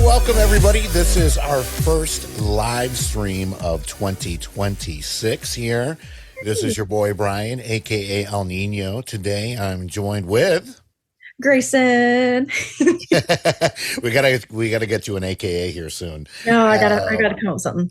welcome everybody. This is our first live stream of 2026 here. This is your boy Brian, aka El Nino. Today I'm joined with Grayson. we gotta get you an AKA here soon. No, I gotta come up with something.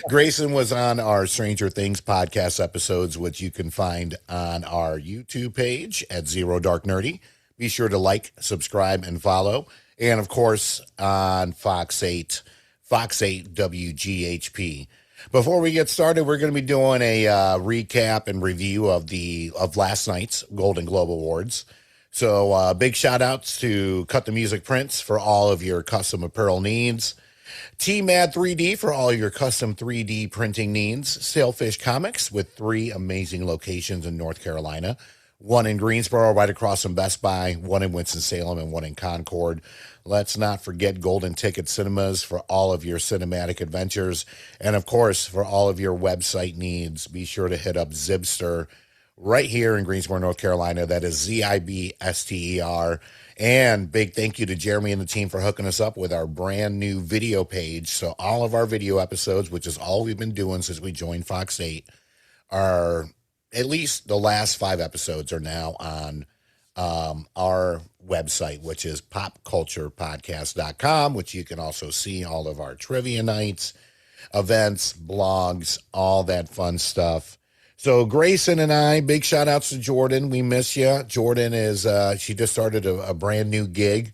Grayson was on our Stranger Things podcast episodes, which you can find on our YouTube page at Zero Dark Nerdy. Be sure to like, subscribe, and follow. And of course on Fox 8 WGHP. Before we get started, we're going to be doing a recap and review of last night's Golden Globe Awards. So big shout outs to Cut the Music Prints for all of your custom apparel needs. T-Mad 3D for all your custom 3D printing needs. Sailfish Comics with 3 amazing locations in North Carolina. One in Greensboro, right across from Best Buy, one in Winston-Salem, and one in Concord. Let's not forget Golden Ticket Cinemas for all of your cinematic adventures. And, of course, for all of your website needs, be sure to hit up Zibster right here in Greensboro, North Carolina. That is Zibster. And big thank you to Jeremy and the team for hooking us up with our brand new video page. So all of our video episodes, which is all we've been doing since we joined Fox 8, are... at least the last 5 episodes are now on our website, which is popculturepodcast.com, which you can also see all of our trivia nights, events, blogs, all that fun stuff. So Grayson and I, big shout outs to Jordan. We miss you. Jordan is, she just started a brand new gig.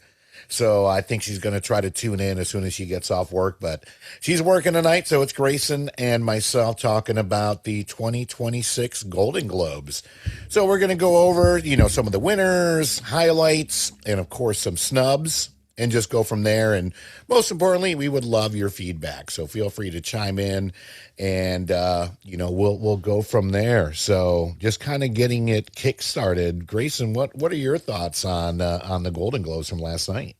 So I think she's going to try to tune in as soon as she gets off work, but she's working tonight. So it's Grayson and myself talking about the 2026 Golden Globes. So we're going to go over, some of the winners, highlights, and of course some snubs, and just go from there. And most importantly, we would love your feedback. So feel free to chime in and, we'll go from there. So just kind of getting it kick-started. Grayson, what are your thoughts on the Golden Globes from last night?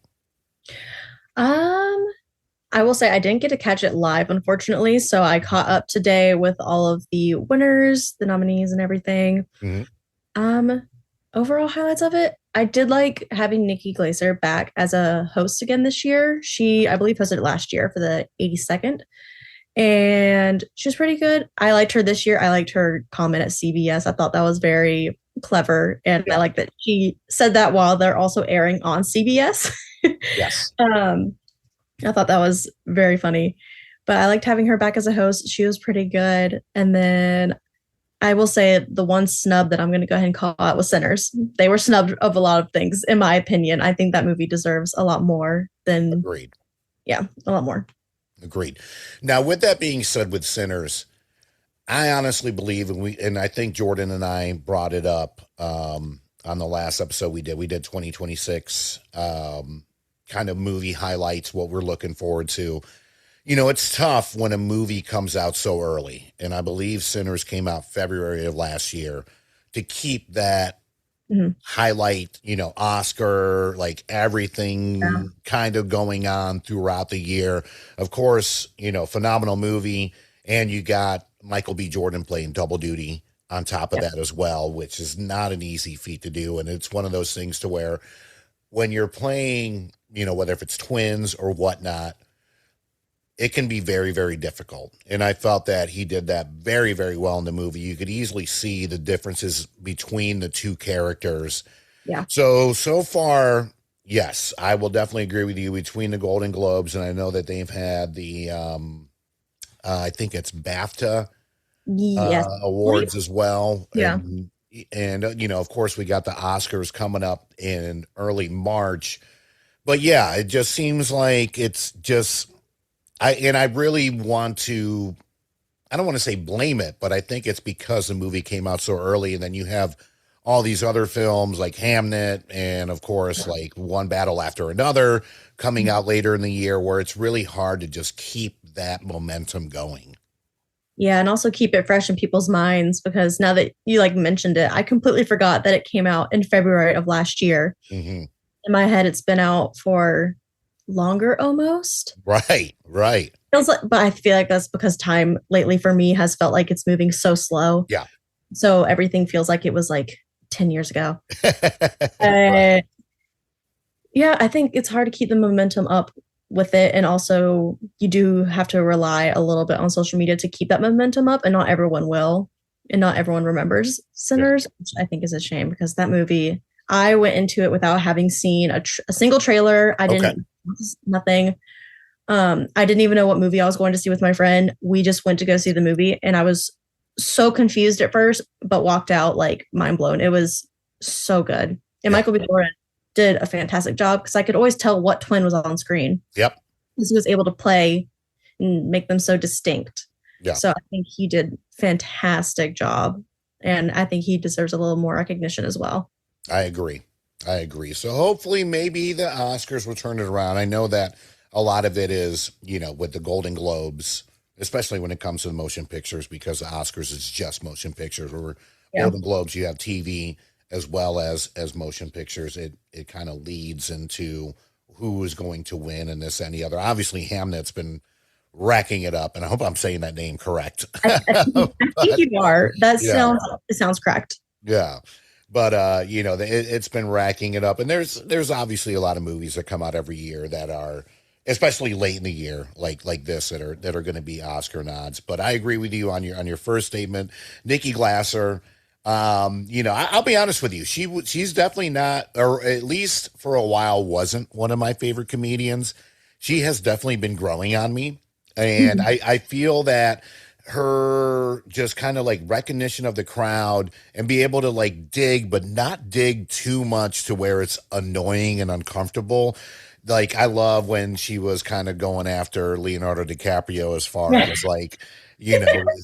I will say I didn't get to catch it live, unfortunately. So I caught up today with all of the winners, the nominees, and everything. Mm-hmm. Overall highlights of it, I did like having Nikki Glaser back as a host again this year. She, I believe, hosted it last year for the 82nd, and she was pretty good. I liked her this year. I liked her comment at CBS. I thought that was very clever, and I like that she said that while they're also airing on CBS. Yes. I thought that was very funny, but I liked having her back as a host. She was pretty good. And then I will say the one snub that I'm going to go ahead and call out was Sinners. They were snubbed of a lot of things, in my opinion. I think that movie deserves a lot more than... Agreed. Yeah, a lot more. Agreed. Now, with that being said, with Sinners, I honestly believe, and I think Jordan and I brought it up on the last episode we did 2026 kind of movie highlights, what we're looking forward to. It's tough when a movie comes out so early, and I believe Sinners came out February of last year, to keep that highlight, Oscar, like everything kind of going on throughout the year. Of course, phenomenal movie, and you got Michael B. Jordan playing double duty on top of that as well, which is not an easy feat to do. And it's one of those things to where when you're playing, whether if it's twins or whatnot, it can be very, very difficult. And I felt that he did that very, very well in the movie. You could easily see the differences between the two characters. Yeah. So far, yes, I will definitely agree with you between the Golden Globes. And I know that they've had the, I think it's BAFTA awards as well. Yeah. And of course, we got the Oscars coming up in early March. But yeah, it just seems like it's just, I really want to, I don't want to say blame it, but I think it's because the movie came out so early, and then you have all these other films like Hamnet and, of course, like One Battle After Another coming out later in the year, where it's really hard to just keep that momentum going. Yeah, and also keep it fresh in people's minds, because now that you mentioned it, I completely forgot that it came out in February of last year. Mm-hmm. In my head, it's been out for longer almost. Right. Feels like, but I feel like that's because time lately for me has felt like it's moving so slow. Yeah. So everything feels like it was 10 years ago. Right. Yeah, I think it's hard to keep the momentum up with it. And also, you do have to rely a little bit on social media to keep that momentum up, and not everyone will. And not everyone remembers Yeah. Sinners, which I think is a shame because that movie, I went into it without having seen a single trailer. I Okay. didn't, nothing. I didn't even know what movie I was going to see with my friend. We just went to go see the movie, and I was so confused at first, but walked out like mind blown. It was so good. And Yeah. Michael B. Jordan did a fantastic job because I could always tell what twin was on screen Yep. because he was able to play and make them so distinct. Yeah. So I think he did fantastic job, and I think he deserves a little more recognition as well. I agree. I agree. So hopefully maybe the Oscars will turn it around. I know that a lot of it is, with the Golden Globes, especially when it comes to the motion pictures, because the Oscars is just motion pictures. Or Yeah. Golden Globes, you have TV as well as motion pictures. It kind of leads into who is going to win and this and the other. Obviously, Hamnet's been racking it up, and I hope I'm saying that name correct. I think you are. That Yeah. sounds it sounds correct. Yeah. But it's been racking it up, and there's obviously a lot of movies that come out every year that are, especially late in the year, like this, that are going to be Oscar nods. But I agree with you on your first statement, Nikki Glasser. I'll be honest with you, she's definitely not, or at least for a while wasn't one of my favorite comedians. She has definitely been growing on me, and I feel that her just kind of like recognition of the crowd and be able to like dig, but not dig too much to where it's annoying and uncomfortable. Like, I love when she was kind of going after Leonardo DiCaprio as far as like,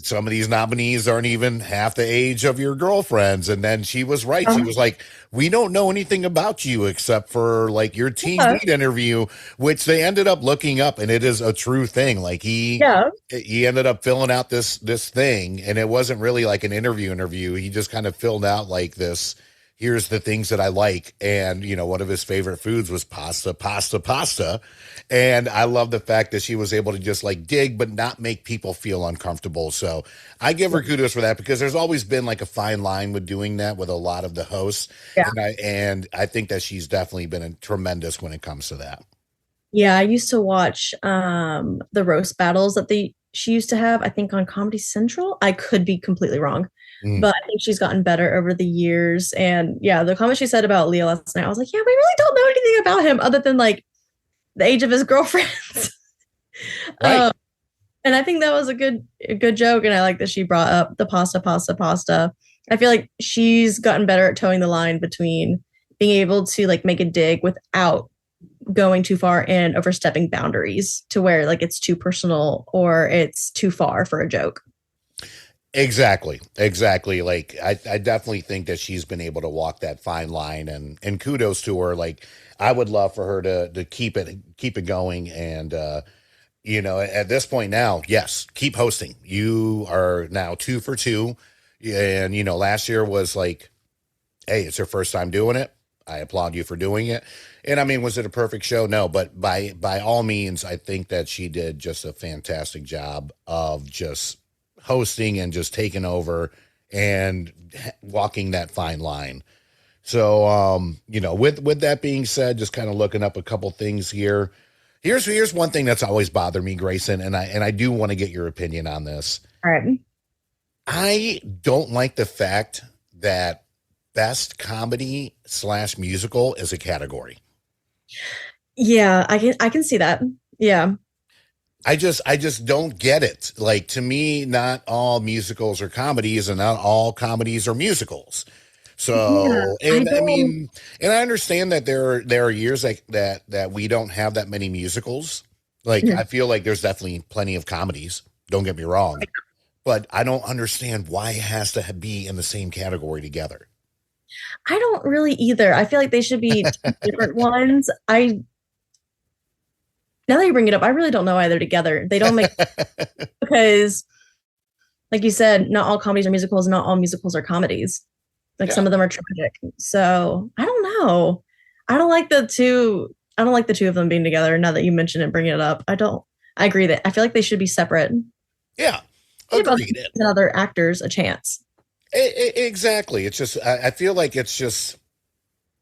some of these nominees aren't even half the age of your girlfriends. And then she was right. She was like, we don't know anything about you except for like your teen lead interview, which they ended up looking up, and it is a true thing. Like he ended up filling out this thing, and it wasn't really like an interview. He just kind of filled out like this. Here's the things that I like. And, one of his favorite foods was pasta. And I love the fact that she was able to just like dig, but not make people feel uncomfortable. So I give her kudos for that, because there's always been like a fine line with doing that with a lot of the hosts. Yeah. And I think that she's definitely been tremendous when it comes to that. Yeah, I used to watch the roast battles that she used to have, I think on Comedy Central. I could be completely wrong. But I think she's gotten better over the years. And yeah, the comment she said about Leo last night, I was like, yeah, we really don't know anything about him other than like the age of his girlfriends. Right. And I think that was a good joke. And I like that she brought up the pasta. I feel like she's gotten better at towing the line between being able to like make a dig without going too far and overstepping boundaries to where like it's too personal or it's too far for a joke. Exactly. Like I definitely think that she's been able to walk that fine line, and kudos to her. Like, I would love for her to keep it going. And, at this point now, yes, keep hosting. You are now 2 for 2. And, last year was like, hey, it's her first time doing it. I applaud you for doing it. And I mean, was it a perfect show? No, but by all means, I think that she did just a fantastic job of just hosting and just taking over and walking that fine line. So, with that being said, just kind of looking up a couple things here. Here's one thing that's always bothered me, Grayson, and I do want to get your opinion on this. All right. I don't like the fact that best comedy / musical is a category. Yeah, I can see that. Yeah. I just don't get it. Like, to me, not all musicals are comedies, and not all comedies are musicals. So, Yeah, and I mean, and I understand that there are years like that we don't have that many musicals. Like, I feel like there's definitely plenty of comedies. Don't get me wrong, but I don't understand why it has to be in the same category together. I don't really either. I feel like they should be two different ones. Now that you bring it up, I really don't know why they're together. They don't make because, like you said, not all comedies are musicals, not all musicals are comedies. Like some of them are tragic. So I don't know. I don't like the two. I don't like the two of them being together. Now that you mention it, bring it up. I don't. I agree that I feel like they should be separate. Yeah, agreed. And other actors a chance. Exactly. It's just I feel like it's just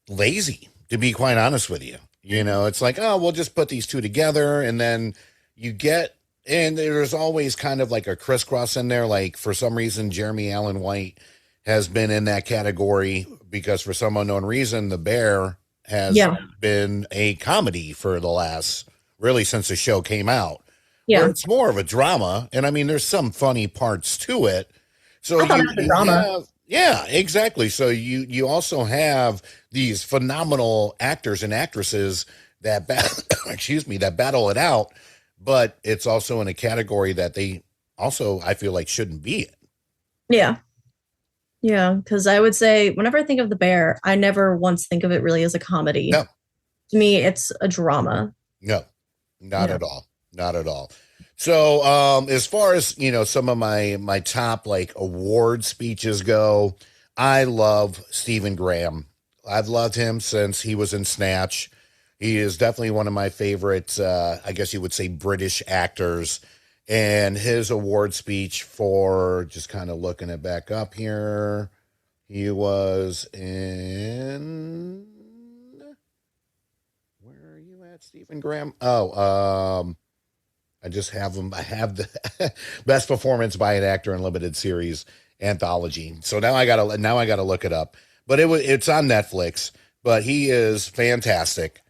lazy, to be quite honest with you. It's like, oh, we'll just put these two together, and then you get, and there's always kind of like a crisscross in there. Like for some reason, Jeremy Allen White has been in that category because for some unknown reason, The Bear has Yeah. been a comedy for the last, really since the show came out, where Yeah. it's more of a drama. And I mean, there's some funny parts to it. So I thought it you was a you drama. have, yeah, exactly. So you also have these phenomenal actors and actresses that excuse me, that battle it out, but it's also in a category that they also, I feel like, shouldn't be in. Yeah. Yeah. Because I would say, whenever I think of The Bear, I never once think of it really as a comedy. No, To me, it's a drama. no, not Yeah. at all. Not at all. So, as far as, some of my top like award speeches go, I love Stephen Graham. I've loved him since he was in Snatch. He is definitely one of my favorite, I guess you would say, British actors. And his award speech for, just kind of looking it back up here, he was in, where are you at, Stephen Graham? Oh, I just have them. I have the best performance by an actor in limited series anthology. So now I gotta look it up. But it's on Netflix. But he is fantastic.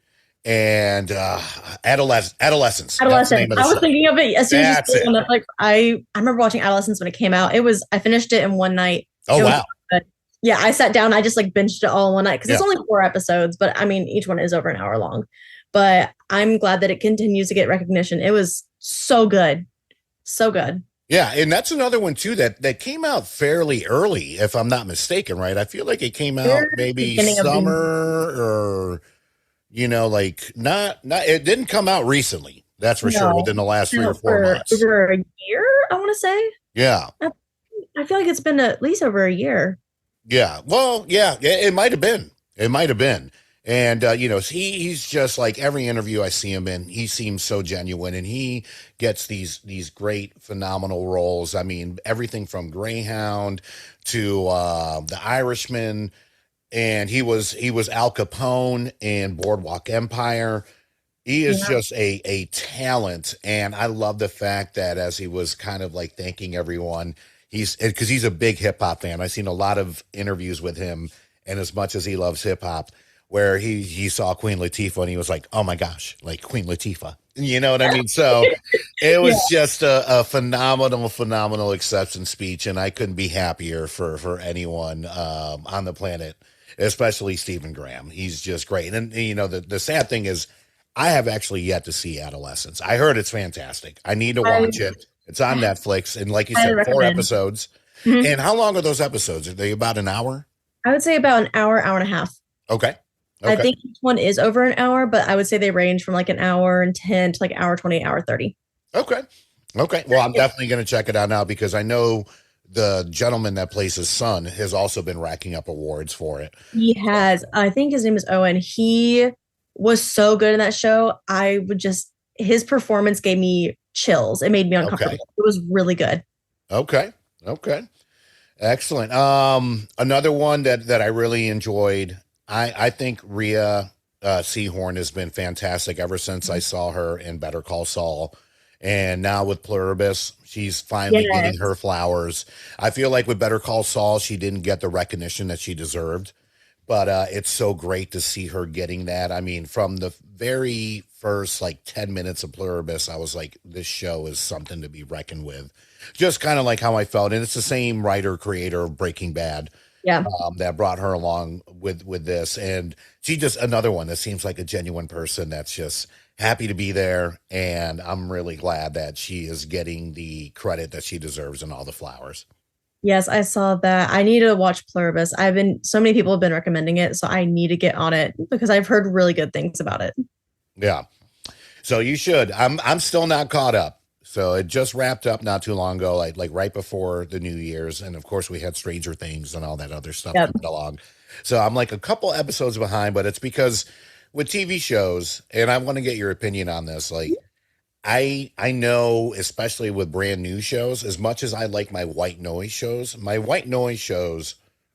And Adolescence. That's the Adolescence. name of the I was show. thinking of it as soon as you That's said it it. on Netflix. I remember watching Adolescence when it came out. I finished it in one night. Oh It was wow. good. Yeah, I sat down. I just like binged it all in one night because Yeah. it's only 4 episodes, but I mean, each one is over an hour long. But I'm glad that it continues to get recognition. It was so good. So good. Yeah, and that's another one too that came out fairly early, if I'm not mistaken, right? I feel like it came out Very maybe beginning of summer the or like not it didn't come out recently. That's for sure, no, within the last three or no, four for months. over a year, I want to say. Yeah. I feel like it's been at least over a year. Yeah. Well, yeah, it might have been. It might have been. And he's just like every interview I see him in, he seems so genuine and he gets these great phenomenal roles. I mean, everything from Greyhound to The Irishman, and he was Al Capone in Boardwalk Empire. He is Yeah. just a talent, and I love the fact that as he was kind of like thanking everyone, because he's a big hip hop fan. I've seen a lot of interviews with him, and as much as he loves hip hop, where he saw Queen Latifah and he was like, "Oh my gosh, like Queen Latifah," you know what I mean? So it was just a phenomenal acceptance speech, and I couldn't be happier for anyone on the planet, especially Stephen Graham. He's just great, and the sad thing is, I have actually yet to see Adolescence. I heard it's fantastic. I need to watch it. It's on Netflix, and like you Highly said, 4 recommend. episodes. Mhm. And how long are those episodes? Are they about an hour? I would say about an hour, hour and a half. Okay. I Okay. think each one is over an hour, but I would say they range from like an hour and 10 to like hour 20, hour 30. Okay. Okay. Well, I'm definitely going to check it out now because I know the gentleman that plays his son has also been racking up awards for it. He has, I think his name is Owen. He was so good in that show. His performance gave me chills. It made me uncomfortable. Okay. It was really good. Okay. Okay. Excellent. Another one that I really enjoyed. I think Rhea Seahorn has been fantastic ever since I saw her in Better Call Saul, and now with Pluribus, she's finally Yes. getting her flowers. I feel like with Better Call Saul, she didn't get the recognition that she deserved, but it's so great to see her getting that. I mean, from the very first like 10 minutes of Pluribus, I was like, this show is something to be reckoned with. Just kind of like how I felt, and it's the same writer creator of Breaking Bad Yeah. that brought her along with this, and she just another one that seems like a genuine person that's just happy to be there, and I'm really glad that she is getting the credit that she deserves and all the flowers. Yes, I saw that. I need to watch Pluribus. So many people have been recommending it, so I need to get on it because I've heard really good things about it. Yeah, so you should. I'm still not caught up. So it just wrapped up not too long ago, like right before the New Year's, and of course we had Stranger Things and all that other stuff Yep. coming along. So I'm like a couple episodes behind, but it's because with TV shows, and I want to get your opinion on this. Like I know, especially with brand new shows, as much as I like my white noise shows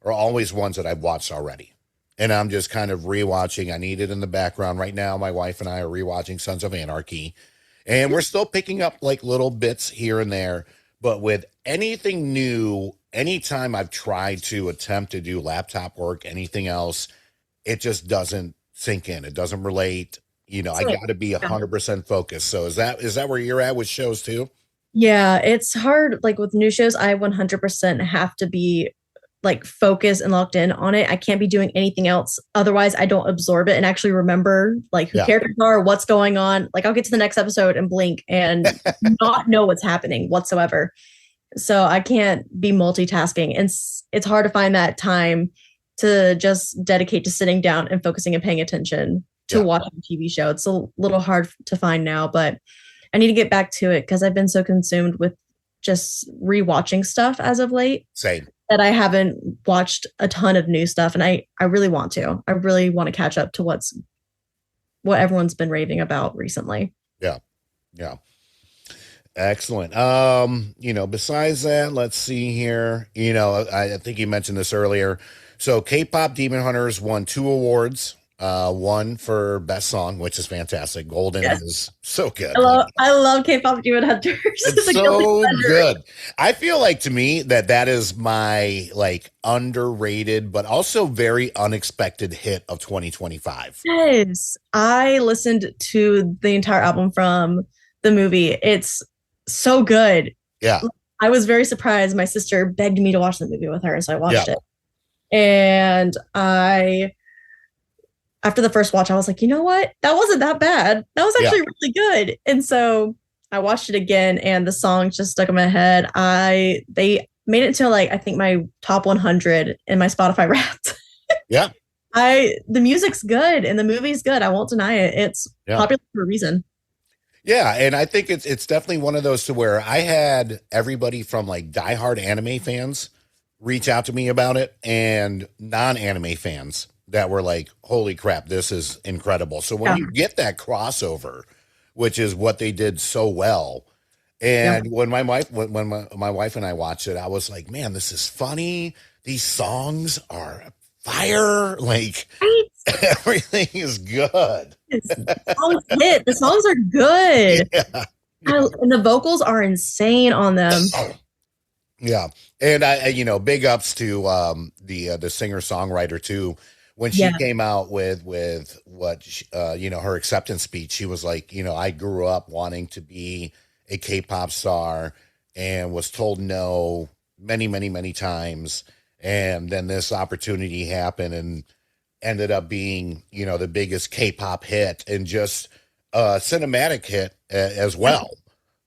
are always ones that I've watched already. and I'm just kind of rewatching. I need it in the background right now. My wife and I are rewatching Sons of Anarchy, and we're still picking up like little bits here and there. But with anything new, anytime I've tried to attempt to do laptop work, anything else, it just doesn't sink in. It doesn't relate. I got to be 100% focused. So is that where you're at with shows too? Yeah, it's hard. Like with new shows, I 100% have to be like focused and locked in on it. I can't be doing anything else. Otherwise, I don't absorb it and actually remember like who Yeah. characters are, what's going on. Like I'll get to the next episode and blink and not know what's happening whatsoever. So I can't be multitasking. And it's hard to find that time to just dedicate to sitting down and focusing and paying attention to Yeah. watching a TV show. It's a little hard to find now, but I need to get back to it because I've been so consumed with just rewatching stuff as of late Same. that I haven't watched a ton of new stuff. And I really want to. I really want to catch up to what everyone's been raving about recently. Yeah. Yeah. Excellent. Besides that, let's see here. I think you mentioned this earlier. So K-pop Demon Hunters won 2 awards. One for best song, which is fantastic. Golden is so good. I love K-pop Demon Hunters. It's so good. I feel like to me that is my like underrated, but also very unexpected hit of 2025. Yes. I listened to the entire album from the movie. It's so good. Yeah. I was very surprised. My sister begged me to watch the movie with her, so I watched it. And after the first watch, I was like, you know what? That wasn't that bad. That was actually really good. And so I watched it again, and the songs just stuck in my head. They made it to like I think my top 100 in my Spotify Wrapped. Yeah. The music's good and the movie's good. I won't deny it. It's popular for a reason. Yeah, and I think it's definitely one of those to where I had everybody from like diehard anime fans reach out to me about it, and non-anime fans that were like, holy crap, this is incredible. So when you get that crossover, which is what they did so well, and when my wife and I watched it, I was like, man, this is funny. These songs are fire. Like everything is good. The songs are good. Yeah. And the vocals are insane on them. Yeah. And I big ups to the singer-songwriter too. When she came out with what her acceptance speech, she was like, I grew up wanting to be a K-pop star and was told no many, many, many times. And then this opportunity happened and ended up being, the biggest K-pop hit and just a cinematic hit as well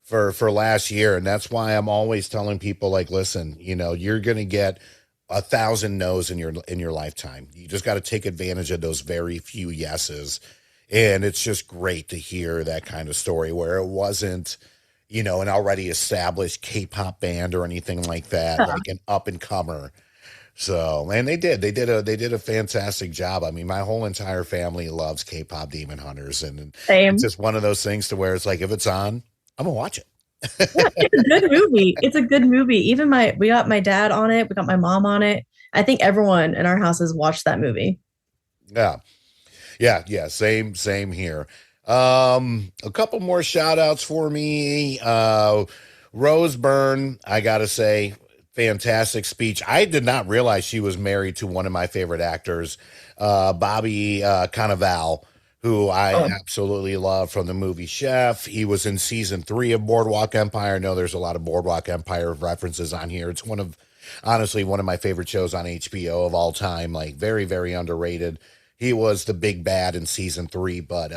for last year. And that's why I'm always telling people like, listen, you're going to get 1,000 no's in your lifetime. You just got to take advantage of those very few yeses. And it's just great to hear that kind of story where it wasn't, an already established K-pop band or anything like that, like an up and comer. So, and they did a fantastic job. I mean, my whole entire family loves K-pop Demon Hunters, and it's just one of those things to where it's like, if it's on, I'm gonna watch it. It's a good movie. It's a good movie. Even we got my dad on it. We got my mom on it. I think everyone in our house has watched that movie. Yeah. Same here. A couple more shout outs for me. Rose Byrne, I gotta say, fantastic speech. I did not realize she was married to one of my favorite actors, Bobby Cannavale, who I absolutely love from the movie Chef. He was in season 3 of Boardwalk Empire. I know there's a lot of Boardwalk Empire references on here. It's honestly one of my favorite shows on HBO of all time. Like very, very underrated. He was the big bad in season 3, but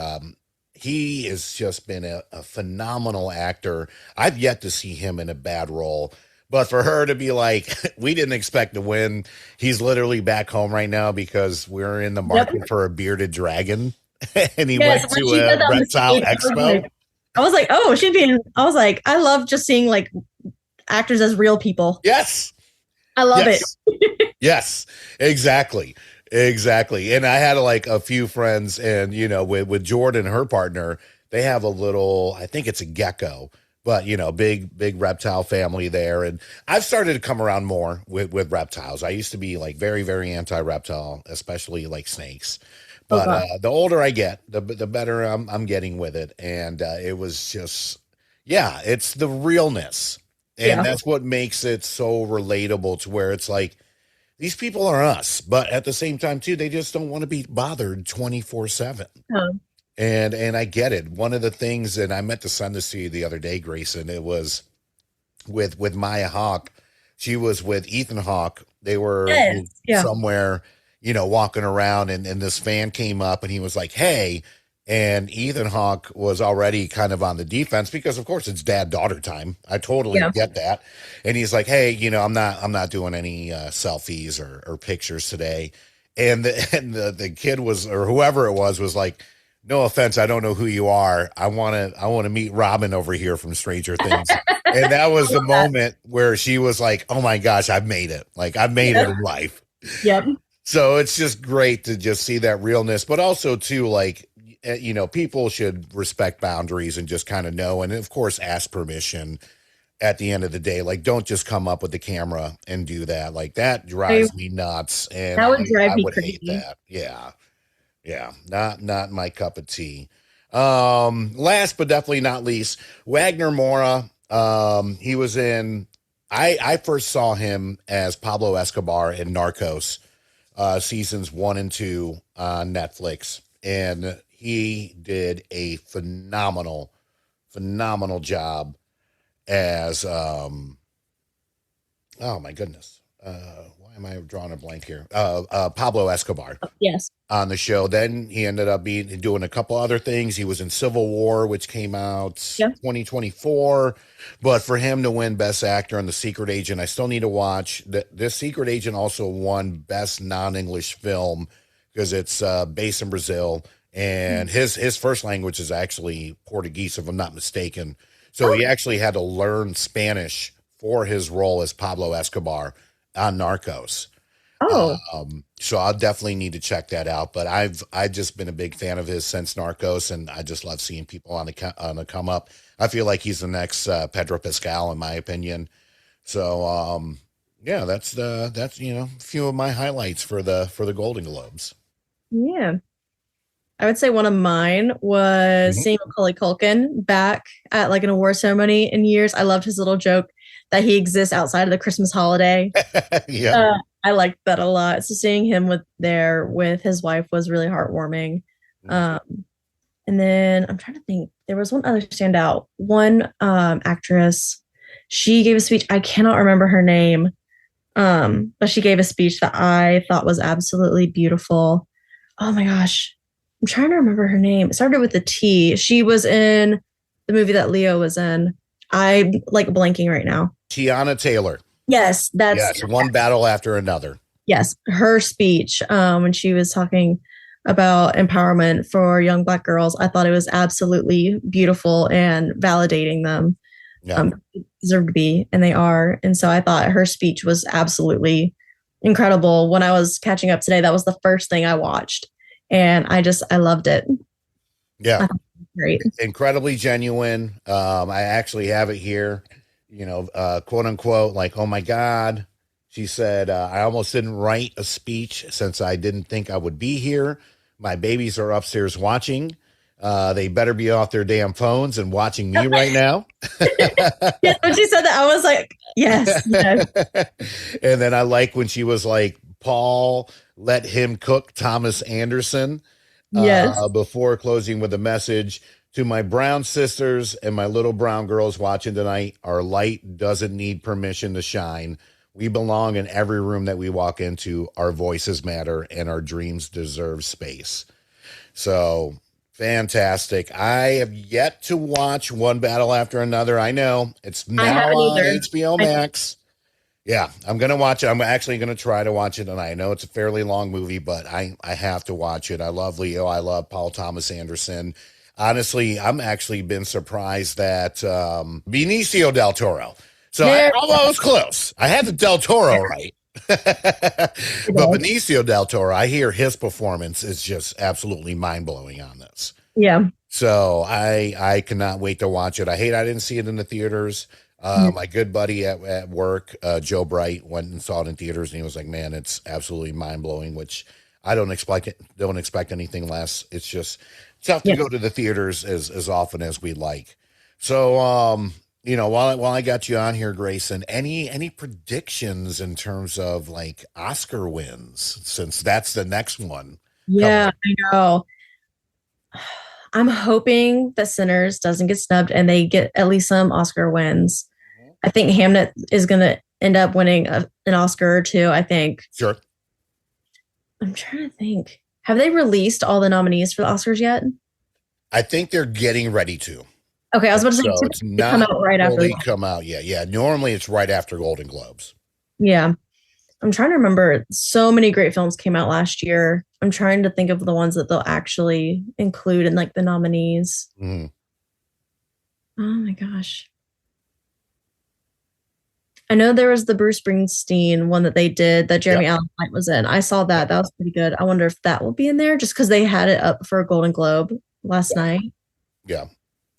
he has just been a phenomenal actor. I've yet to see him in a bad role. But for her to be like, we didn't expect to win. He's literally back home right now because we're in the market for a bearded dragon. And he went to a reptile expo. I was like, I love just seeing like actors as real people. Yes. I love it. Yes, exactly. And I had like a few friends and, with Jordan, her partner, they have a little, I think it's a gecko but big reptile family there. And I've started to come around more with reptiles. I used to be like very, very anti-reptile, especially like snakes. Oh But God. the older I get, the better I'm getting with it. And it was just, yeah, it's the realness. And Yeah. that's what makes it so relatable to where it's like, these people are us, but at the same time too, they just don't want to be bothered 24/7. Um, And I get it. One of the things, and I meant to send this to you the other day, Grayson, it was with Maya Hawk. She was with Ethan Hawke. They were yes. Yeah. somewhere, walking around, and this fan came up and he was like, "Hey." And Ethan Hawke was already kind of on the defense because, of course, it's dad-daughter time. I totally Yeah. get that. And he's like, "Hey, I'm not doing any selfies or pictures today." And the kid was, or whoever it was like, "No offense, I don't know who you are. I want to meet Robin over here from Stranger Things." And that was I the love that. moment where she was like, "Oh my gosh, I've made it. Like I've made it Yeah. in life." Yep. So it's just great to just see that realness, but also too, like, people should respect boundaries and just kind of know, and of course, ask permission at the end of the day. Like, don't just come up with the camera and do that. Like that I, drives me nuts. And that would drive I me would hate crazy. that. Yeah. Yeah. Not my cup of tea. Last but definitely not least, Wagner Mora. He was in, I first saw him as Pablo Escobar in Narcos, seasons 1 and 2 on Netflix. And he did a phenomenal job as, oh my goodness. Why am I drawing a blank here? Pablo Escobar Yes. on the show. Then he ended up doing a couple other things. He was in Civil War, which came out Yeah. 2024. But for him to win Best Actor on The Secret Agent, I still need to watch. This Secret Agent also won Best Non-English Film because it's based in Brazil, and his first language is actually Portuguese, if I'm not mistaken. So Oh. he actually had to learn Spanish for his role as Pablo Escobar on Narcos. Oh. So I'll definitely need to check that out. But I've just been a big fan of his since Narcos, and I just love seeing people on the come up. I feel like he's the next Pedro Pascal, in my opinion. So yeah, that's a few of my highlights for the Golden Globes. Yeah. I would say one of mine was Mhm. seeing Macaulay Culkin back at like an award ceremony in years. I loved his little joke that he exists outside of the Christmas holiday. Yeah. Uh, I liked that a lot. So seeing him with his wife was really heartwarming. Um, and then I'm trying to think. There was one other standout. One actress. She gave a speech. I cannot remember her name. But she gave a speech that I thought was absolutely beautiful. Oh my gosh. I'm trying to remember her name. It started with a T. She was in the movie that Leo was in. I'm like blanking right now. Tiana Taylor. Yes, that's Yes, one battle after another. yes, her speech when she was talking about empowerment for young Black girls. I thought it was absolutely beautiful and validating them. Yeah. Deserve to be, and they are. And so I thought her speech was absolutely incredible. When I was catching up today, that was the first thing I watched, and I loved it. Yeah. I thought it was great. Incredibly genuine. I actually have it here, quote unquote, like, "Oh my God." She said, "I almost didn't write a speech since I didn't think I would be here. My babies are upstairs watching. They better be off their damn phones and watching me right now." Yes, when she said that, I was like, yes, yes, And then I like when she was like, "Paul, let him cook Thomas Anderson," yes, before closing with a message to my brown sisters and my little brown girls watching tonight. Our light doesn't need permission to shine. We belong in every room that we walk into. Our voices matter and our dreams deserve space. So fantastic. I have yet to watch One Battle After Another. I know it's I now haven't on either. HBO I, Max. Yeah, I'm gonna watch it. I'm actually gonna try to watch it, and I know it's a fairly long movie, but I have to watch it. I love Leo. I love Paul Thomas Anderson. Honestly, I'm actually been surprised that Benicio del Toro. So there, I was close. I had the Del Toro right, but Benicio del Toro, I hear his performance is just absolutely mind blowing on this. yeah, So I cannot wait to watch it. I didn't see it in the theaters. Mhm. My good buddy at work, Joe Bright, went and saw it in theaters, and he was like, "Man, it's absolutely mind blowing." Which I don't expect anything less. It's just tough to Yeah. go to the theaters as often as we like. So, while I got you on here, Grayson, any predictions in terms of like Oscar wins, since that's the next one coming Yeah, up? I know. I'm hoping that Sinners doesn't get snubbed and they get at least some Oscar wins. Mhm. I think Hamnet is going to end up winning an Oscar or two, I think. Sure. I'm trying to think. Have they released all the nominees for the Oscars yet? I think they're getting ready to. Okay, I was about to say So it's typically they come not out right after fully the. come out yet. Yeah, normally it's right after Golden Globes. Yeah. I'm trying to remember. So many great films came out last year. I'm trying to think of the ones that they'll actually include in like the nominees. Mhm. Oh my gosh. I know there was the Bruce Springsteen one that they did that Jeremy Yep. Allen White was in. I saw Yep. that. That was pretty good. I wonder if that will be in there just because they had it up for a Golden Globe last Yeah. night. Yeah.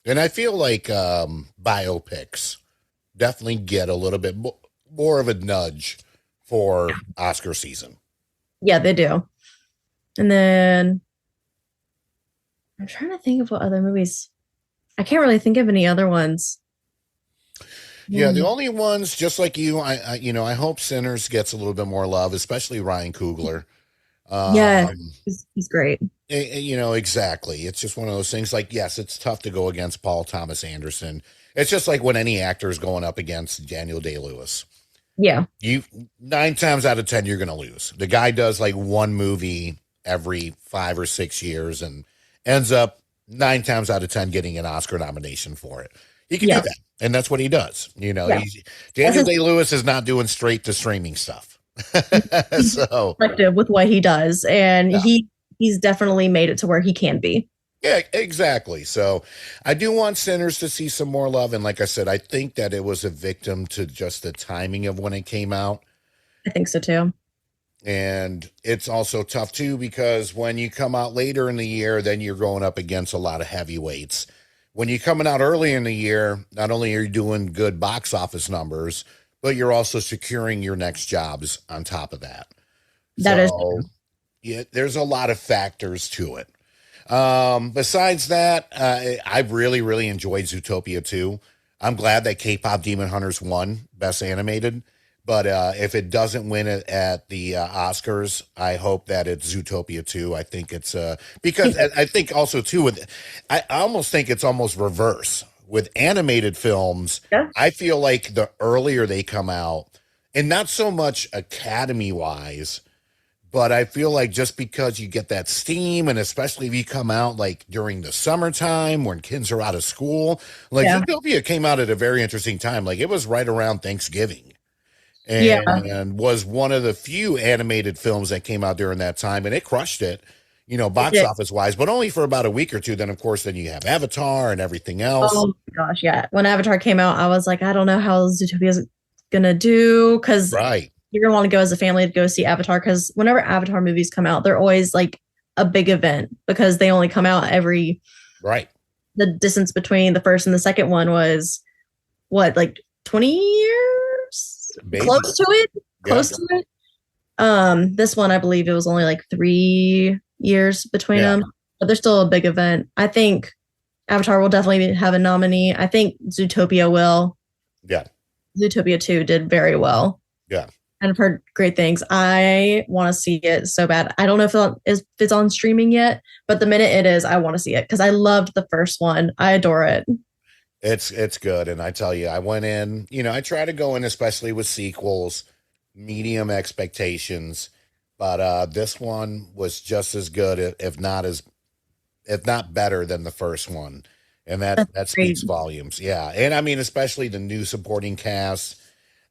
And I feel like biopics definitely get a little bit more of a nudge for Oscar season. Yeah, they do. And then I'm trying to think of what other movies. I can't really think of any other ones. Yeah, Mm. the only ones, just like you, I hope Sinners gets a little bit more love, especially Ryan Coogler. Yeah, Um, he's great. exactly. It's just one of those things. Like, yes, it's tough to go against Paul Thomas Anderson. It's just like when any actor is going up against Daniel Day-Lewis. Yeah, You 9 times out of 10, you're going to lose. The guy does like one movie every 5 or 6 years and ends up 9 times out of 10 getting an Oscar nomination for it. He can do yeah, that, and that's what he does. yeah. That's Daniel his Day Lewis is not doing straight to streaming stuff. So perspective with what he does, and yeah. he's definitely made it to where he can be. Yeah, exactly. So I do want Sinners to see some more love. And like I said, I think that it was a victim to just the timing of when it came out. I think so too. And it's also tough too because when you come out later in the year, then you're going up against a lot of heavyweights. When you're coming out early in the year, not only are you doing good box office numbers, but you're also securing your next jobs on top of that. That is So yeah, there's a lot of factors to it. Besides that, I've really, really enjoyed Zootopia 2. I'm glad that K-pop Demon Hunters won Best Animated. But if it doesn't win it at the Oscars, I hope that it's Zootopia 2. I think it's because I think also too with I almost think it's almost reverse with animated films. yeah, I feel like the earlier they come out, and not so much Academy wise, but I feel like just because you get that steam, and especially if you come out like during the summertime when kids are out of school, like yeah, Zootopia came out at a very interesting time. Like it was right around Thanksgiving yeah. and was one of the few animated films that came out during that time, and it crushed it, It box did. office wise, but only for about a week or two. Then, of course, then you have Avatar and everything else. Oh my gosh, yeah. When Avatar came out, I was like, I don't know how Zootopia is gonna do because Right, you're gonna want to go as a family to go see Avatar because whenever Avatar movies come out, they're always like a big event because they only come out every right, the distance between the first and the second one was what, like 20 years? maybe, Close to it. yeah, Close to it. This one I believe it was only like 3 years between yeah, them, but they're still a big event. I think Avatar will definitely have a nominee. I think Zootopia will. yeah, Zootopia 2 did very well. yeah. And I've heard great things. I want to see it so bad. I don't know if it's on streaming yet, but the minute it is, I want to see it because I loved the first one. I adore it. It's good, and I tell you, I went in. I try to go in, especially with sequels, medium expectations, but this one was just as good, if not better than the first one, and That's that great. speaks volumes. Yeah, and I mean, especially the new supporting cast.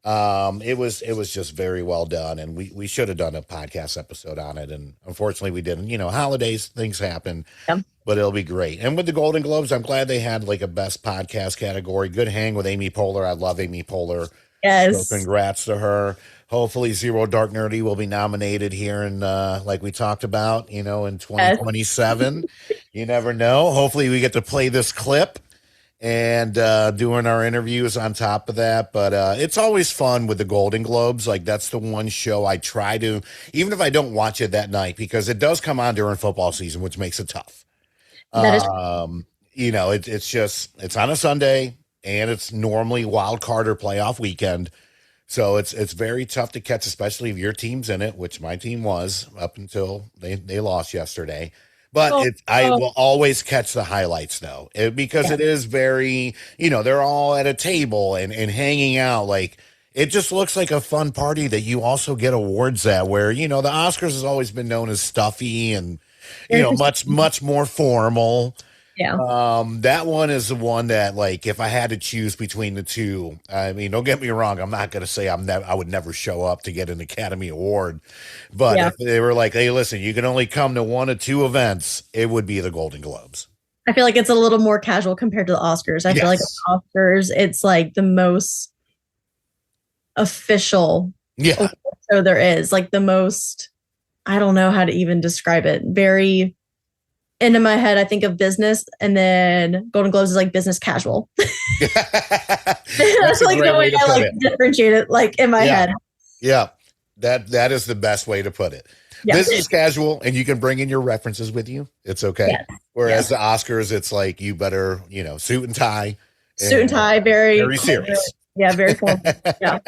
It was just very well done, and we should have done a podcast episode on it, and unfortunately we didn't. Holidays, things happen, Yeah. but it'll be great. And with the Golden Globes, I'm glad they had like a best podcast category. Good hang with Amy Poehler. I love Amy Poehler. So Yes. congrats to her. Hopefully, Zero Dark Nerdy will be nominated here in, like we talked about, in Yes. 2027. You never know. Hopefully, we get to play this clip and doing our interviews on top of that. But it's always fun with the Golden Globes. Like, that's the one show I try to, even if I don't watch it that night, because it does come on during football season, which makes it tough. That is It's on a Sunday, and it's normally wild card or playoff weekend. So it's very tough to catch, especially if your team's in it, which my team was up until they lost yesterday. But I will always catch the highlights, though, because it is very, they're all at a table and hanging out. Like, it just looks like a fun party that you also get awards at, where, the Oscars has always been known as stuffy and, much more formal. Yeah. That one is the one that, like, if I had to choose between the two, I mean, don't get me wrong, I'm not going to say I would never show up to get an Academy Award, but if they were like, hey, listen, you can only come to one or two events, it would be the Golden Globes. I feel like it's a little more casual compared to the Oscars. I feel like the Oscars, it's like the most official show there is, like the most, I don't know how to even describe it. Very into my head, I think of business, and then Golden Globes is like business casual. That's like the way I like differentiate it, like in my head. Yeah, that is the best way to put it. Yeah. Business casual, and you can bring in your references with you. It's okay. Yes. Whereas the Oscars, it's like you better, suit and tie. Suit and tie, very serious. Yeah, very formal. Yeah.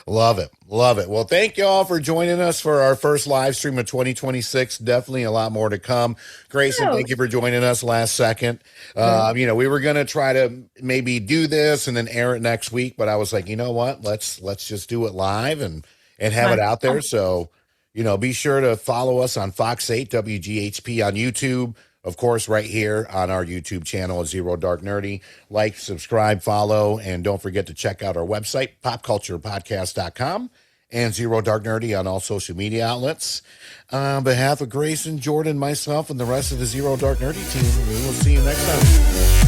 Love it. Well, thank you all for joining us for our first live stream of 2026. Definitely a lot more to come. Grayson, thank you for joining us last second. We were going to try to maybe do this and then air it next week, but I was like, you know what? Let's just do it live and have it out there. So, be sure to follow us on Fox 8 WGHP on YouTube. Of course, right here on our YouTube channel at Zero Dark Nerdy. Like, subscribe, follow, and don't forget to check out our website, popculturepodcast.com, and Zero Dark Nerdy on all social media outlets. On behalf of Grayson, Jordan, myself, and the rest of the Zero Dark Nerdy team, we will see you next time.